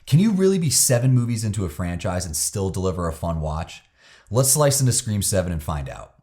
Can you really be 7 movies into a franchise and still deliver a fun watch? Let's slice into Scream 7 and find out.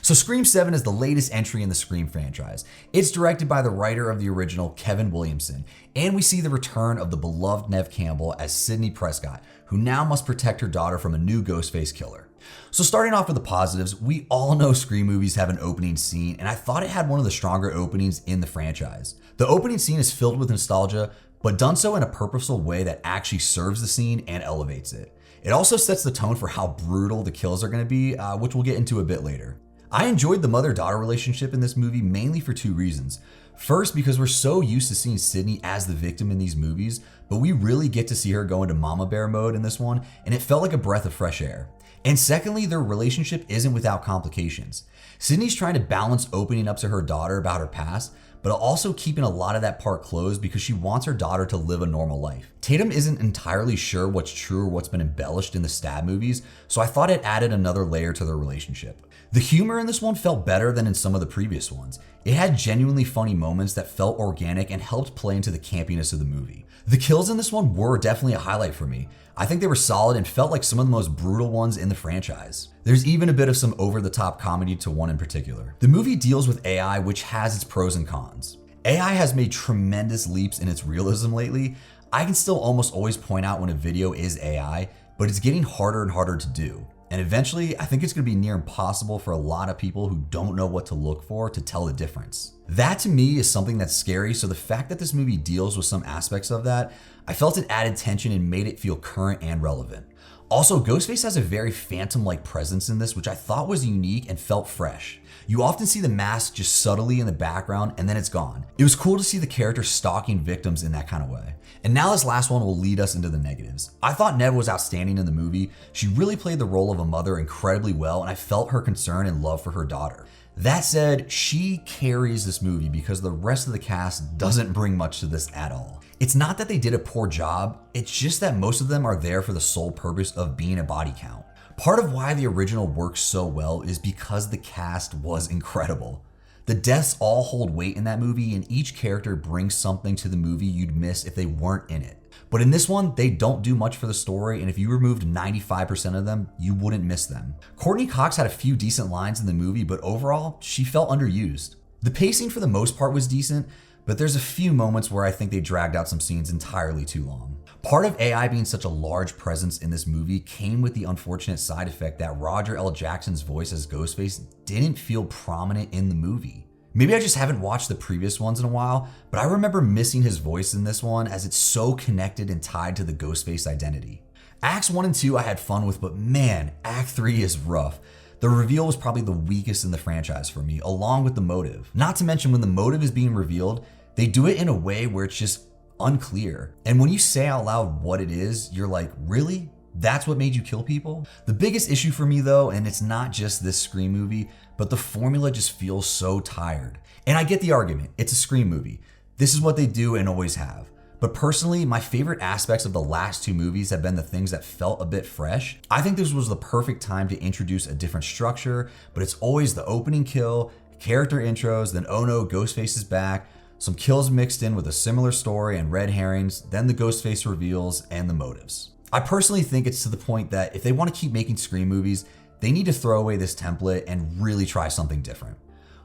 So Scream 7 is the latest entry in the Scream franchise. It's directed by the writer of the original, Kevin Williamson, and we see the return of the beloved Neve Campbell as Sidney Prescott, who now must protect her daughter from a new Ghostface killer. So starting off with the positives, we all know Scream movies have an opening scene, and I thought it had one of the stronger openings in the franchise. The opening scene is filled with nostalgia, but done so in a purposeful way that actually serves the scene and elevates it. It also sets the tone for how brutal the kills are going to be, which we'll get into a bit later. I enjoyed the mother-daughter relationship in this movie mainly for 2 reasons. First, because we're so used to seeing Sidney as the victim in these movies, but we really get to see her go into mama bear mode in this one, and it felt like a breath of fresh air. And secondly, their relationship isn't without complications. Sidney's trying to balance opening up to her daughter about her past, but also keeping a lot of that part closed because she wants her daughter to live a normal life. Tatum isn't entirely sure what's true or what's been embellished in the Stab movies, so I thought it added another layer to their relationship. The humor in this one felt better than in some of the previous ones. It had genuinely funny moments that felt organic and helped play into the campiness of the movie. The kills in this one were definitely a highlight for me. I think they were solid and felt like some of the most brutal ones in the franchise. There's even a bit of some over-the-top comedy to one in particular. The movie deals with AI, which has its pros and cons. AI has made tremendous leaps in its realism lately. I can still almost always point out when a video is AI, but it's getting harder and harder to do. And eventually, I think it's going to be near impossible for a lot of people who don't know what to look for to tell the difference. That to me is something that's scary, so the fact that this movie deals with some aspects of that, I felt it added tension and made it feel current and relevant. Also, Ghostface has a very Phantom-like presence in this, which I thought was unique and felt fresh. You often see the mask just subtly in the background and then it's gone. It was cool to see the character stalking victims in that kind of way. And now this last one will lead us into the negatives. I thought Neve was outstanding in the movie. She really played the role of a mother incredibly well, and I felt her concern and love for her daughter. That said, she carries this movie because the rest of the cast doesn't bring much to this at all. It's not that they did a poor job, it's just that most of them are there for the sole purpose of being a body count. Part of why the original works so well is because the cast was incredible. The deaths all hold weight in that movie, and each character brings something to the movie you'd miss if they weren't in it. But in this one, they don't do much for the story, and if you removed 95% of them, you wouldn't miss them. Courtney Cox had a few decent lines in the movie, but overall, she felt underused. The pacing for the most part was decent, but there's a few moments where I think they dragged out some scenes entirely too long. Part of AI being such a large presence in this movie came with the unfortunate side effect that Roger L. Jackson's voice as Ghostface didn't feel prominent in the movie. Maybe I just haven't watched the previous ones in a while, but I remember missing his voice in this one as it's so connected and tied to the Ghostface identity. Acts 1 and 2 I had fun with, but man, Act 3 is rough. The reveal was probably the weakest in the franchise for me, along with the motive. Not to mention when the motive is being revealed, they do it in a way where it's just unclear. And when you say out loud what it is, you're like, really? That's what made you kill people? The biggest issue for me though, and it's not just this Scream movie, but the formula just feels so tired. And I get the argument, it's a Scream movie. This is what they do and always have. But personally, my favorite aspects of the last 2 movies have been the things that felt a bit fresh. I think this was the perfect time to introduce a different structure, but it's always the opening kill, character intros, then oh no, Ghostface is back, some kills mixed in with a similar story and red herrings, then the Ghostface reveals and the motives. I personally think it's to the point that if they want to keep making Scream movies, they need to throw away this template and really try something different.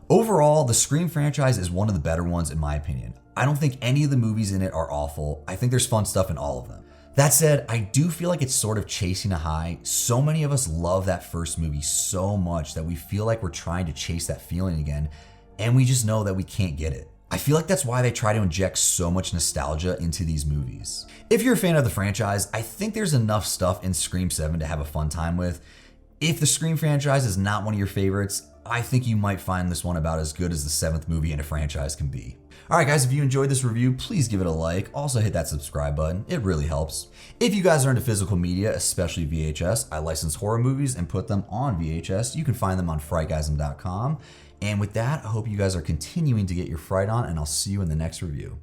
Overall, the Scream franchise is one of the better ones in my opinion. I don't think any of the movies in it are awful. I think there's fun stuff in all of them. That said, I do feel like it's sort of chasing a high. So many of us love that first movie so much that we feel like we're trying to chase that feeling again, and we just know that we can't get it. I feel like that's why they try to inject so much nostalgia into these movies. If you're a fan of the franchise, I think there's enough stuff in Scream 7 to have a fun time with. If the Scream franchise is not one of your favorites, I think you might find this one about as good as the 7th movie in a franchise can be. Alright guys, if you enjoyed this review, please give it a like. Also hit that subscribe button, it really helps. If you guys are into physical media, especially VHS, I license horror movies and put them on VHS. You can find them on frightgasm.com. And with that, I hope you guys are continuing to get your fright on, and I'll see you in the next review.